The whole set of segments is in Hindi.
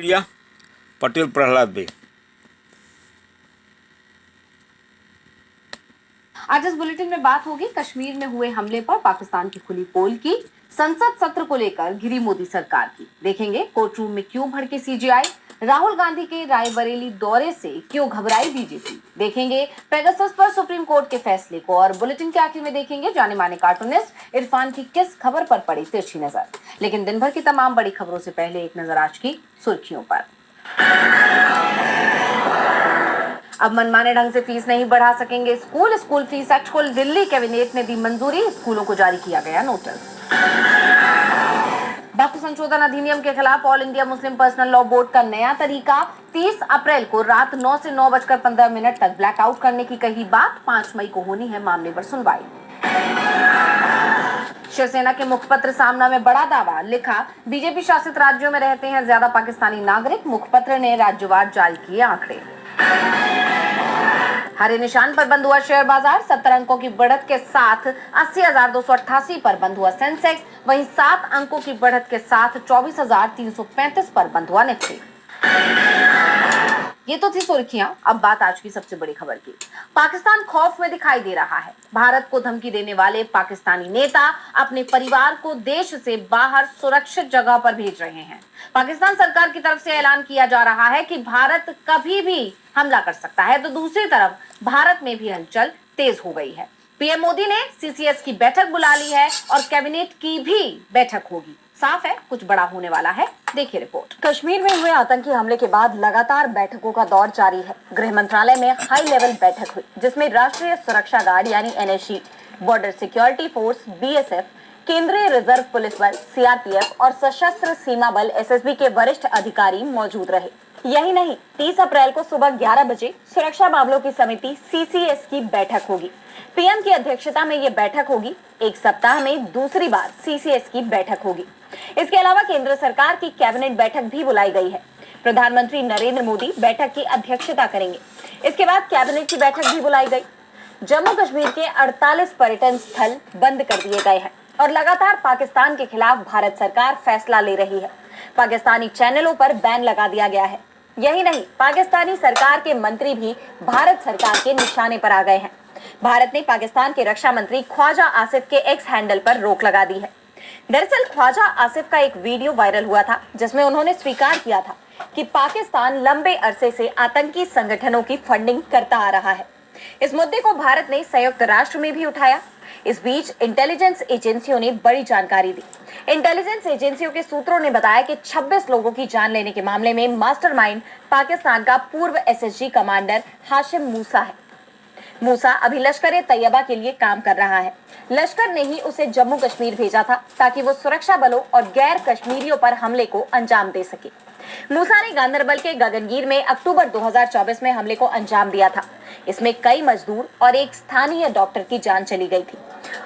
मीडिया पटेल प्रहलाद बे। आज इस बुलेटिन में बात होगी कश्मीर में हुए हमले पर पाकिस्तान की खुली पोल की, संसद सत्र को लेकर घिरी मोदी सरकार की, देखेंगे कोर्ट रूम में क्यों भड़के सीजेआई, राहुल गांधी के रायबरेली दौरे से क्यों घबराई बीजेपी, देखेंगे पेगासस पर सुप्रीम कोर्ट के फैसले को, और बुलेटिन के आखिर में देखेंगे जाने माने कार्टूनिस्ट इरफान की किस खबर पर पड़ी तिरछी नजर। लेकिन दिन भर की तमाम बड़ी खबरों से पहले एक नजर आज की सुर्खियों पर। अब मनमाने ढंग से फीस नहीं बढ़ा सकेंगे स्कूल फीस एक्ट को दिल्ली कैबिनेट ने दी मंजूरी, स्कूलों को जारी किया गया नोटिस। वक्फ संशोधन अधिनियम के खिलाफ all India Muslim personal law board का नया तरीका, 30 अप्रैल को रात 9 से 9:15 तक ब्लैकआउट करने की कही बात, 5 मई को होनी है मामले पर सुनवाई। शिवसेना के मुखपत्र सामना में बड़ा दावा, लिखा बीजेपी शासित राज्यों में रहते हैं ज्यादा पाकिस्तानी नागरिक, मुखपत्र ने राज्यवार जारी किए आंकड़े। हरे निशान पर बंद हुआ शेयर बाजार, 70 अंकों की बढ़त के साथ 80,288 पर बंद हुआ सेंसेक्स, वहीं 7 अंकों की बढ़त के साथ 24,335 पर बंद हुआ निफ्टी। ये तो थी सुर्खियां, अब बात आज की सबसे बड़ी खबर की। पाकिस्तान खौफ में दिखाई दे रहा है। भारत को धमकी देने वाले पाकिस्तानी नेता अपने परिवार को देश से बाहर सुरक्षित जगह पर भेज रहे हैं। पाकिस्तान सरकार की तरफ से ऐलान किया जा रहा है कि भारत कभी भी हमला कर सकता है, तो दूसरी तरफ भारत में भी हलचल तेज हो गई है। पीएम मोदी ने सीसीएस की बैठक बुला ली है और कैबिनेट की भी बैठक होगी। साफ है कुछ बड़ा होने वाला है, देखिए रिपोर्ट। कश्मीर में हुए आतंकी हमले के बाद लगातार बैठकों का दौर जारी है। गृह मंत्रालय में हाई लेवल बैठक हुई, जिसमें राष्ट्रीय सुरक्षा गार्ड यानी NSG, border security force BSF, केंद्रीय रिजर्व पुलिस बल सीआरपीएफ और सशस्त्र सीमा बल एसएसबी के वरिष्ठ अधिकारी मौजूद रहे। यही नहीं, 30 अप्रैल को सुबह 11 बजे सुरक्षा मामलों की समिति सीसीएस की बैठक होगी। पीएम की अध्यक्षता में ये बैठक होगी। एक सप्ताह में दूसरी बार सीसीएस की बैठक होगी। इसके अलावा केंद्र सरकार की कैबिनेट बैठक भी बुलाई गई है। प्रधानमंत्री नरेंद्र मोदी बैठक की अध्यक्षता करेंगे। इसके बाद कैबिनेट की बैठक भी बुलाई गई। जम्मू कश्मीर के 48 पर्यटन स्थल बंद कर दिए गए हैं और लगातार पाकिस्तान के खिलाफ भारत सरकार फैसला ले रही है। पाकिस्तानी चैनलों पर बैन लगा दिया गया है। यही नहीं, पाकिस्तानी सरकार के मंत्री भी भारत सरकार के निशाने पर आ गए हैं। भारत ने पाकिस्तान के रक्षा मंत्री ख्वाजा आसिफ के एक्स हैंडल पर रोक लगा दी है। दरअसल ख्वाजा आसिफ का एक वीडियो वायरल हुआ था, जिसमें उन्होंने स्वीकार किया था कि पाकिस्तान लंबे अरसे से आतंकी संगठनों की फंडिंग करता आ रहा है। इस मुद्दे को भारत ने संयुक्त राष्ट्र में भी उठाया। इस बीच इंटेलिजेंस एजेंसियों ने बड़ी जानकारी दी। इंटेलिजेंस एजेंसियों के सूत्रों ने बताया कि 26 लोगों की जान लेने के मामले में मास्टरमाइंड पाकिस्तान का पूर्व एसएसजी कमांडर हाशिम मूसा है। मूसा अभी लश्कर तैयबा के लिए काम कर रहा है। लश्कर ने ही उसे जम्मू कश्मीर भेजा था ताकि वो सुरक्षा बलों और गैर कश्मीरियों पर हमले को अंजाम दे सके। मूसा ने गांदरबल के गगनगीर में अक्टूबर 2024 में हमले को अंजाम दिया था। इसमें कई मजदूर और एक स्थानीय डॉक्टर की जान चली गई थी।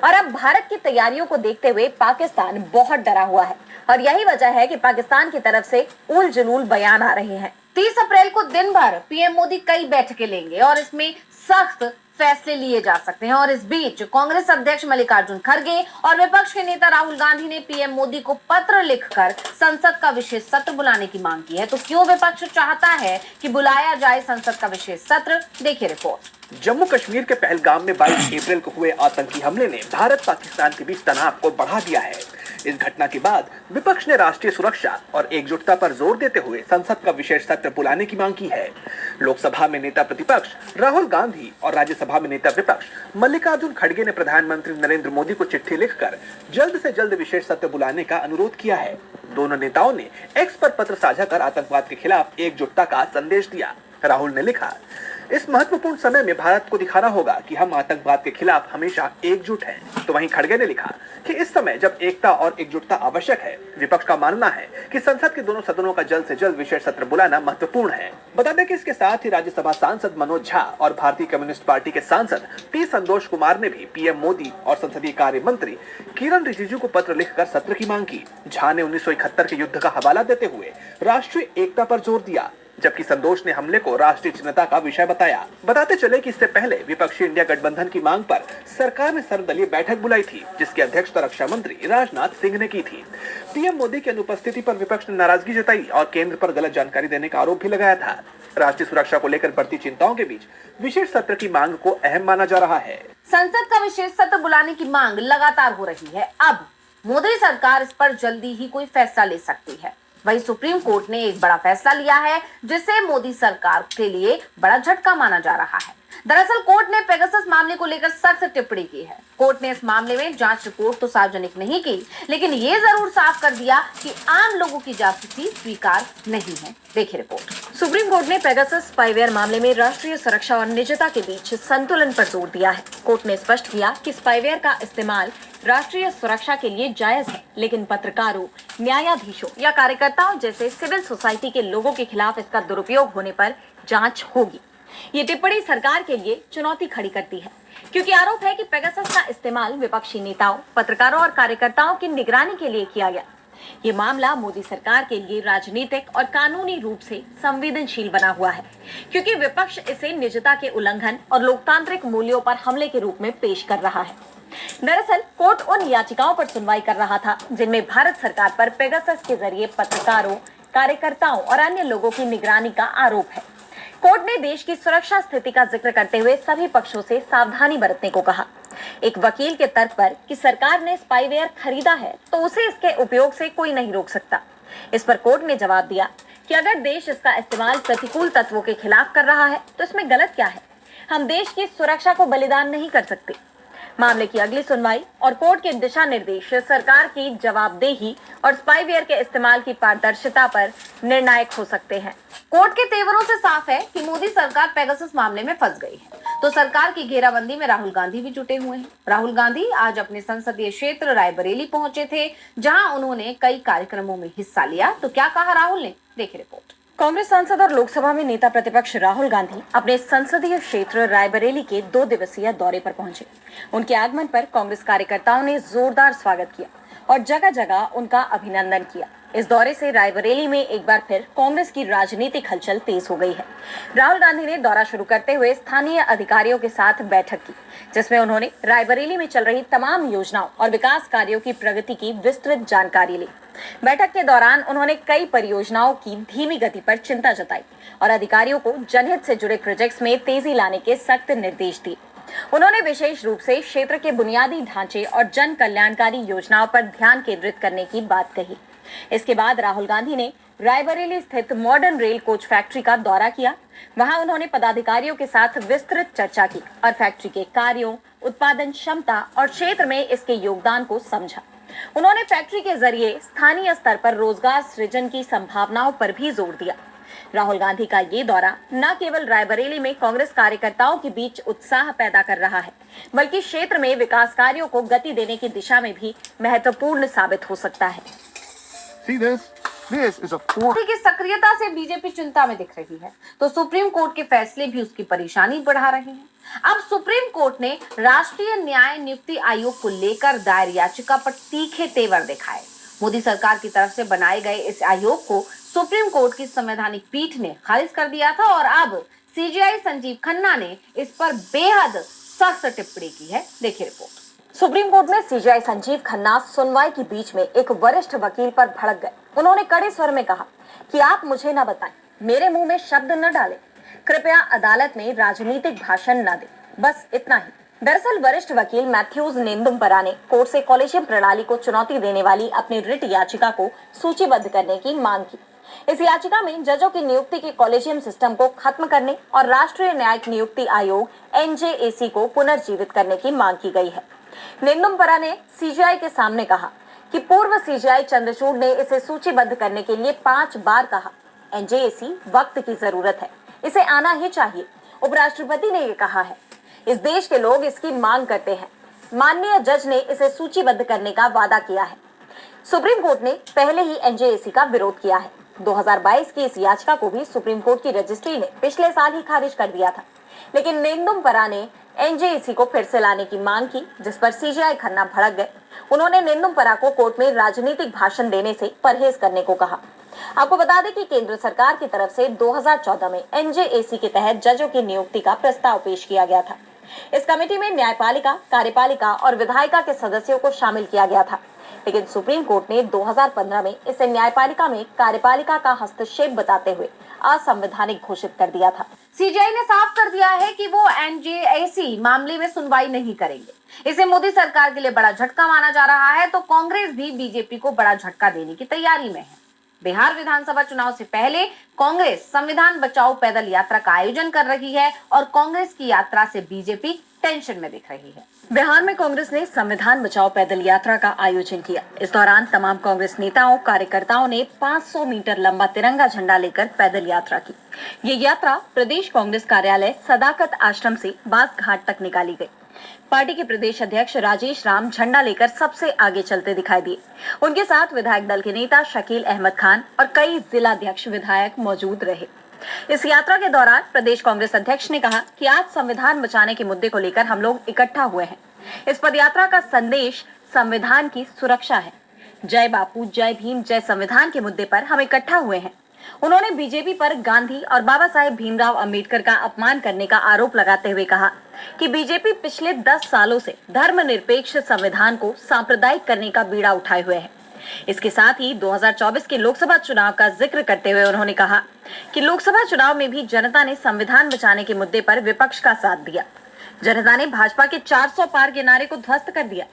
और अब भारत की तैयारियों को देखते हुए पाकिस्तान बहुत डरा हुआ है और यही वजह है कि पाकिस्तान की तरफ से उल जलूल बयान आ रहे हैं। 30 अप्रैल को दिन भर पीएम मोदी कई बैठकें लेंगे और इसमें सख्त फैसले लिए जा सकते हैं। और इस बीच कांग्रेस अध्यक्ष मल्लिकार्जुन खड़गे और विपक्ष के नेता राहुल गांधी ने पीएम मोदी को पत्र लिखकर संसद का विशेष सत्र बुलाने की मांग की है। तो क्यों विपक्ष चाहता है कि बुलाया जाए संसद का विशेष सत्र, देखिए रिपोर्ट। जम्मू कश्मीर के पहलगाम में 22 अप्रैल को हुए आतंकी हमले ने भारत पाकिस्तान के बीच तनाव को बढ़ा दिया है। इस घटना के बाद विपक्ष ने राष्ट्रीय सुरक्षा और एकजुटता पर जोर देते हुए संसद का विशेष सत्र बुलाने की मांग की है। लोकसभा में नेता प्रतिपक्ष राहुल गांधी और राज्यसभा में नेता विपक्ष मल्लिकार्जुन खड़गे ने प्रधानमंत्री नरेंद्र मोदी को चिट्ठी लिखकर जल्द से जल्द विशेष सत्र बुलाने का अनुरोध किया है। दोनों नेताओं ने एक्स पर पत्र साझा कर आतंकवाद के खिलाफ एकजुटता का संदेश दिया। राहुल ने लिखा, इस महत्वपूर्ण समय में भारत को दिखाना होगा कि हम आतंकवाद के खिलाफ हमेशा एकजुट हैं। तो वहीं खड़गे ने लिखा कि इस समय जब एकता और एकजुटता आवश्यक है, विपक्ष का मानना है कि संसद के दोनों सदनों का जल्द से जल्द विशेष सत्र बुलाना महत्वपूर्ण है। बता दें कि इसके साथ ही राज्यसभा सांसद मनोज झा और भारतीय कम्युनिस्ट पार्टी के सांसद पी संतोष कुमार ने भी पीएम मोदी और संसदीय कार्य मंत्री किरण रिजिजू को पत्र लिखकर सत्र की मांग की। झा ने 1971 के युद्ध का हवाला देते हुए राष्ट्रीय एकता पर जोर दिया। जबकि संतोष ने हमले को राष्ट्रीय चिंता का विषय बताया। बताते चले कि इससे पहले विपक्षी इंडिया गठबंधन की मांग पर सरकार ने सर्वदलीय बैठक बुलाई थी, जिसकी अध्यक्षता रक्षा मंत्री राजनाथ सिंह ने की थी। पीएम मोदी की अनुपस्थिति पर विपक्ष ने नाराजगी जताई और केंद्र पर गलत जानकारी देने का आरोप भी लगाया था। राष्ट्रीय सुरक्षा को लेकर बढ़ती चिंताओं के बीच विशेष सत्र की मांग को अहम माना जा रहा है। संसद का विशेष सत्र बुलाने की मांग लगातार हो रही है। अब मोदी सरकार इस पर जल्दी ही कोई फैसला ले सकती है। वहीं सुप्रीम कोर्ट ने एक बड़ा फैसला लिया है, जिसे मोदी सरकार के लिए बड़ा झटका माना जा रहा है। दरअसल कोर्ट ने पेगासस मामले को लेकर सख्त टिप्पणी की है। कोर्ट ने इस मामले में जांच रिपोर्ट तो सार्वजनिक नहीं की, लेकिन ये जरूर साफ कर दिया कि आम लोगों की जासूसी स्वीकार नहीं है। देखिए रिपोर्ट। सुप्रीम कोर्ट ने पेगासस स्पाईवेयर मामले में राष्ट्रीय सुरक्षा और निजता के बीच संतुलन पर जोर दिया है। कोर्ट ने स्पष्ट किया कि स्पाईवेयर का इस्तेमाल राष्ट्रीय सुरक्षा के लिए जायज है, लेकिन पत्रकारों, न्यायाधीशों या कार्यकर्ताओं जैसे सिविल सोसाइटी के लोगों के खिलाफ इसका दुरुपयोग होने पर जांच होगी। ये टिप्पणी सरकार के लिए चुनौती खड़ी करती है, क्योंकि आरोप है कि पेगासस का इस्तेमाल विपक्षी नेताओं, पत्रकारों और कार्यकर्ताओं की निगरानी के लिए किया गया। ये मामला मोदी सरकार के लिए राजनीतिक और कानूनी रूप से संवेदनशील बना हुआ है, क्योंकि विपक्ष इसे निजता के उल्लंघन और लोकतांत्रिक मूल्यों पर हमले के रूप में पेश कर रहा है। दरअसल कोर्ट उन याचिकाओं पर सुनवाई कर रहा था जिनमें भारत सरकार पर पेगासस के जरिए पत्रकारों, कार्यकर्ताओं और अन्य लोगों की निगरानी का आरोप है। कोर्ट ने देश की सुरक्षा स्थिति का जिक्र करते हुए सभी पक्षों से सावधानी बरतने को कहा। एक वकील के तर्क पर कि सरकार ने स्पाईवेयर खरीदा है तो उसे इसके उपयोग से कोई नहीं रोक सकता। इस पर कोर्ट ने जवाब दिया कि अगर देश इसका इस्तेमाल प्रतिकूल तत्वों के खिलाफ कर रहा है तो इसमें गलत क्या है। हम देश की सुरक्षा को बलिदान नहीं कर सकते। मामले की अगली सुनवाई और कोर्ट के दिशा निर्देश सरकार की जवाबदेही और स्पाईवेयर के इस्तेमाल की पारदर्शिता पर निर्णायक हो सकते हैं। कोर्ट के तेवरों से साफ है कि मोदी सरकार पेगासस मामले में फंस गई है, तो सरकार की घेराबंदी में राहुल गांधी भी जुटे हुए हैं। राहुल गांधी आज अपने संसदीय क्षेत्र रायबरेली पहुंचे थे, जहां उन्होंने कई कार्यक्रमों में हिस्सा लिया। तो क्या कहा राहुल ने, देखिए रिपोर्ट। कांग्रेस सांसद और लोकसभा में नेता प्रतिपक्ष राहुल गांधी अपने संसदीय क्षेत्र रायबरेली के 2 दिवसीय दौरे पर पहुंचे। उनके आगमन पर कांग्रेस कार्यकर्ताओं ने जोरदार स्वागत किया और जगह जगह उनका अभिनंदन किया। इस दौरे से रायबरेली में एक बार फिर कांग्रेस की राजनीतिक हलचल तेज हो गई है। राहुल गांधी ने दौरा शुरू करते हुए स्थानीय अधिकारियों के साथ बैठक की, जिसमें उन्होंने रायबरेली में चल रही तमाम योजनाओं और विकास कार्यों की प्रगति की विस्तृत जानकारी ली। बैठक के दौरान उन्होंने कई परियोजनाओं की धीमी गति पर चिंता जताई और अधिकारियों को जनहित से जुड़े प्रोजेक्ट्स में तेजी लाने के सख्त निर्देश दिए। उन्होंने विशेष रूप से क्षेत्र के बुनियादी ढांचे और जन कल्याणकारी योजनाओं पर ध्यान केंद्रित करने की बात कही। इसके बाद राहुल गांधी ने रायबरेली स्थित मॉडर्न रेल कोच फैक्ट्री का दौरा किया। वहां उन्होंने पदाधिकारियों के साथ विस्तृत चर्चा की और फैक्ट्री के कार्यों, उत्पादन क्षमता और क्षेत्र में इसके योगदान को समझा। उन्होंने फैक्ट्री के जरिए स्थानीय स्तर पर रोजगार सृजन की संभावनाओं पर भी जोर दिया। राहुल गांधी का ये दौरा न केवल रायबरेली में कांग्रेस कार्यकर्ताओं के बीच उत्साह पैदा कर रहा है, बल्कि क्षेत्र में विकास कार्यों को गति देने की दिशा में भी महत्वपूर्ण साबित हो सकता है। की सक्रियता से बीजेपी चिंता में दिख रही है, तो सुप्रीम कोर्ट के फैसले भी उसकी परेशानी बढ़ा रहे हैं। अब सुप्रीम कोर्ट ने राष्ट्रीय न्याय नियुक्ति आयोग को लेकर दायर याचिका पर तीखे तेवर दिखाए। मोदी सरकार की तरफ से बनाए गए इस आयोग को सुप्रीम कोर्ट की संवैधानिक पीठ ने खारिज कर दिया था और अब सीजेआई संजीव खन्ना ने इस पर बेहद सख्त टिप्पणी की है। देखिए रिपोर्ट। सुप्रीम कोर्ट में सीजेआई संजीव खन्ना सुनवाई के बीच में एक वरिष्ठ वकील पर भड़क गए। उन्होंने कड़े स्वर में कहा कि आप मुझे न बताएं, मेरे मुंह में शब्द न डालें, कृपया अदालत में राजनीतिक भाषण न दें, बस इतना ही। दरअसल वरिष्ठ वकील मैथ्यूज नेंदुमपरा ने कोर्ट से कॉलेजियम प्रणाली को चुनौती देने वाली अपनी रिट याचिका को सूचीबद्ध करने की मांग की। इस याचिका में जजों की नियुक्ति के कॉलेजियम सिस्टम को खत्म करने और राष्ट्रीय न्यायिक नियुक्ति आयोग NJAC को पुनर्जीवित करने की मांग की गई है। नेंदुमपरा ने सीजेआई के सामने कहा कि पूर्व सीजेआई चंद्रचूड़ ने इसे सूचीबद्ध करने के लिए 5 बार कहा। NJAC वक्त की जरूरत है, इसे आना ही चाहिए। उपराष्ट्रपति ने ये कहा है, इस देश के लोग इसकी मांग करते हैं। माननीय जज ने इसे सूचीबद्ध करने का वादा किया है। सुप्रीम कोर्ट ने पहले ही NJAC का विरोध किया है। 2022 की इस याचिका को भी सुप्रीम कोर्ट की रजिस्ट्री ने पिछले साल ही खारिज कर दिया था, लेकिन नेंदुमपरा ने NJAC को फिर से लाने की मांग की, जिस पर सीजेआई खन्ना भड़क गए। उन्होंने नेंदुमपरा को कोर्ट में राजनीतिक भाषण देने से परहेज करने को कहा। आपको बता दें कि केंद्र सरकार की तरफ से 2014 में एनजेएसी के तहत जजों की नियुक्ति का प्रस्ताव पेश किया गया था। इस कमेटी में न्यायपालिका, कार्यपालिका और विधायिका के सदस्यों को शामिल किया गया था, लेकिन सुप्रीम कोर्ट ने 2015 में इसे न्यायपालिका में कार्यपालिका का हस्तक्षेप बताते हुए असंवैधानिक घोषित कर दिया था। सीजेआई ने साफ कर दिया है कि वो एनजेएसी मामले में सुनवाई नहीं करेंगे। इसे मोदी सरकार के लिए बड़ा झटका माना जा रहा है, तो कांग्रेस भी बीजेपी को बड़ा झटका देने की तैयारी में है। बिहार विधानसभा चुनाव से पहले कांग्रेस संविधान बचाओ पैदल यात्रा का आयोजन कर रही है और कांग्रेस की यात्रा से बीजेपी टेंशन में दिख रही है। बिहार में कांग्रेस ने संविधान बचाओ पैदल यात्रा का आयोजन किया। इस दौरान तमाम कांग्रेस नेताओं, कार्यकर्ताओं ने 500 मीटर लंबा तिरंगा झंडा लेकर पैदल यात्रा की। ये यात्रा प्रदेश कांग्रेस कार्यालय सदाकत आश्रम से बास घाट तक निकाली गई। पार्टी के प्रदेश अध्यक्ष राजेश राम झंडा लेकर सबसे आगे चलते दिखाई दिए। उनके साथ विधायक दल के नेता शकील अहमद खान और कई जिलाध्यक्ष विधायक मौजूद रहे। इस यात्रा के दौरान प्रदेश कांग्रेस अध्यक्ष ने कहा कि आज संविधान बचाने के मुद्दे को लेकर हम लोग इकट्ठा हुए हैं। इस पदयात्रा का संदेश संविधान की सुरक्षा है। जय बापू, जय भीम, जय संविधान के मुद्दे पर हम इकट्ठा हुए हैं। उन्होंने बीजेपी पर गांधी और बाबा साहेब भीमराव अंबेडकर का अपमान करने का आरोप लगाते हुए कहा कि बीजेपी पिछले 10 सालों से धर्मनिरपेक्ष संविधान को सांप्रदायिक करने का बीड़ा उठाए हुए है। इसके साथ ही 2024 के लोकसभा चुनाव का जिक्र करते हुए उन्होंने कहा कि लोकसभा चुनाव में भी जनता ने संविधान बचाने के मुद्दे पर विपक्ष का साथ दिया। जनता ने भाजपा के 400 पार के नारे को ध्वस्त कर दिया।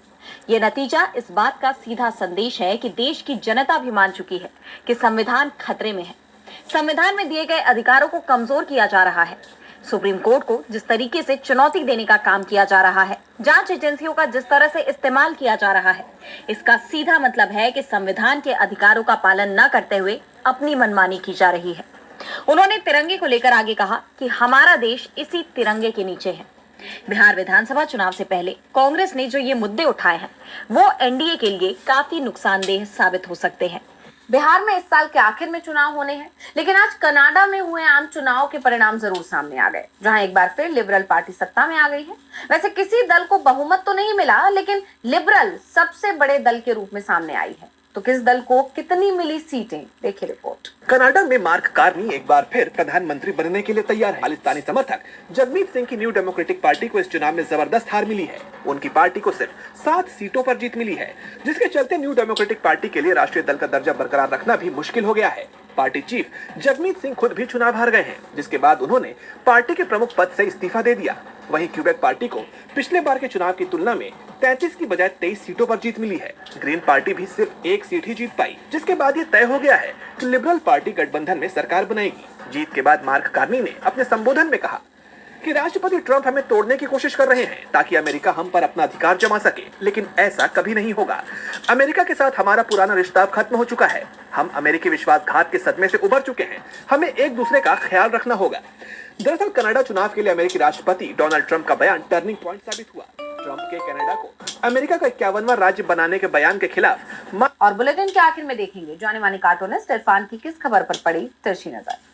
ये नतीजा इस बात का सीधा संदेश है कि देश की जनता भी मान चुकी है कि संविधान खतरे में है। संविधान में दिए गए अधिकारों को कमजोर किया जा रहा है। सुप्रीम कोर्ट को जिस तरीके से चुनौती देने का काम किया जा रहा है, जांच एजेंसियों का जिस तरह से इस्तेमाल किया जा रहा है, इसका सीधा मतलब है कि संविधान के अधिकारों का पालन न करते हुए अपनी मनमानी की जा रही है। उन्होंने तिरंगे को लेकर आगे कहा कि हमारा देश इसी तिरंगे के नीचे है। बिहार विधानसभा चुनाव से पहले कांग्रेस ने जो ये मुद्दे उठाए हैं, वो एनडीए के लिए काफी नुकसानदेह साबित हो सकते हैं। बिहार में इस साल के आखिर में चुनाव होने हैं, लेकिन आज कनाडा में हुए आम चुनाव के परिणाम जरूर सामने आ गए, जहां एक बार फिर लिबरल पार्टी सत्ता में आ गई है। वैसे किसी दल को बहुमत तो नहीं मिला, लेकिन लिबरल सबसे बड़े दल के रूप में सामने आई है। तो किस दल को कितनी मिली सीटें, देखिए रिपोर्ट। कनाडा में मार्क कार्नी एक बार फिर प्रधानमंत्री बनने के लिए तैयार है। खालिस्तानी समर्थक जगमीत सिंह की न्यू डेमोक्रेटिक पार्टी को इस चुनाव में जबरदस्त हार मिली है। उनकी पार्टी को सिर्फ 7 सीटों पर जीत मिली है, जिसके चलते न्यू डेमोक्रेटिक पार्टी के लिए राष्ट्रीय दल का दर्जा बरकरार रखना भी मुश्किल हो गया है। पार्टी चीफ जगमीत सिंह खुद भी चुनाव हार गए हैं, जिसके बाद उन्होंने पार्टी के प्रमुख पद से इस्तीफा दे दिया। वहीं क्यूबेक पार्टी को पिछले बार के चुनाव की तुलना में 33 की बजाय 23 सीटों पर जीत मिली है। ग्रीन पार्टी भी सिर्फ 1 सीट ही जीत पाई, जिसके बाद ये तय हो गया है कि लिबरल पार्टी गठबंधन में सरकार बनाएगी। जीत के बाद मार्क कार्नी ने अपने संबोधन में कहा कि राष्ट्रपति ट्रंप हमें तोड़ने की कोशिश कर रहे हैं ताकि अमेरिका हम पर अपना अधिकार जमा सके, लेकिन ऐसा कभी नहीं होगा। अमेरिका के साथ हमारा पुराना रिश्ता खत्म हो चुका है। हम अमेरिकी विश्वासघात के सदमे से उबर चुके हैं। हमें एक दूसरे का ख्याल रखना होगा। दरअसल कनाडा चुनाव के लिए अमेरिकी राष्ट्रपति डोनाल्ड ट्रंप का बयान टर्निंग पॉइंट साबित हुआ। ट्रंप के कनाडा को अमेरिका का 51वां राज्य बनाने के बयान के खिलाफ और बुलेटिन के आखिर में देखेंगे जाने माने कार्टूनिस्ट इरफान की किस खबर पर पड़ी तिरछी नजर।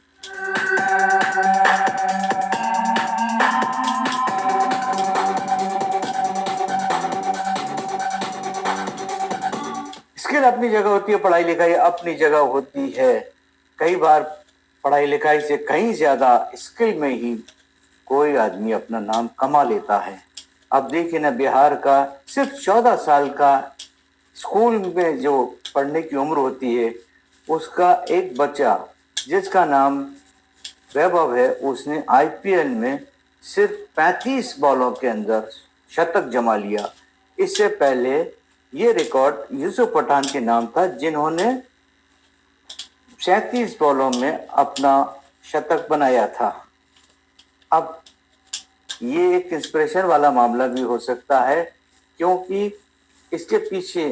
स्किल अपनी जगह होती है, पढ़ाई लिखाई अपनी जगह होती है। कई बार पढ़ाई लिखाई से कहीं ज्यादा स्किल में ही कोई आदमी अपना नाम कमा लेता है। अब देखिए ना, बिहार का सिर्फ 14 साल का स्कूल में जो पढ़ने की उम्र होती है, उसका एक बच्चा जिसका नाम वैभव है, उसने आईपीएल में सिर्फ 35 बॉलों के अंदर शतक जमा लिया। इससे पहले ये रिकॉर्ड यूसुफ पठान के नाम था, जिन्होंने 37 बॉलों में अपना शतक बनाया था। अब ये एक इंस्पिरेशन वाला मामला भी हो सकता है, क्योंकि इसके पीछे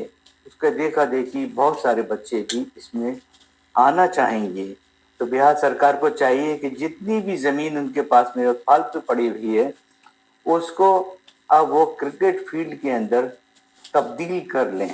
उसके देखा देखी बहुत सारे बच्चे भी इसमें आना चाहेंगे। तो बिहार सरकार को चाहिए कि जितनी भी ज़मीन उनके पास में फालतू पड़ी हुई है, उसको अब वो क्रिकेट फील्ड के अंदर तब्दील कर लें।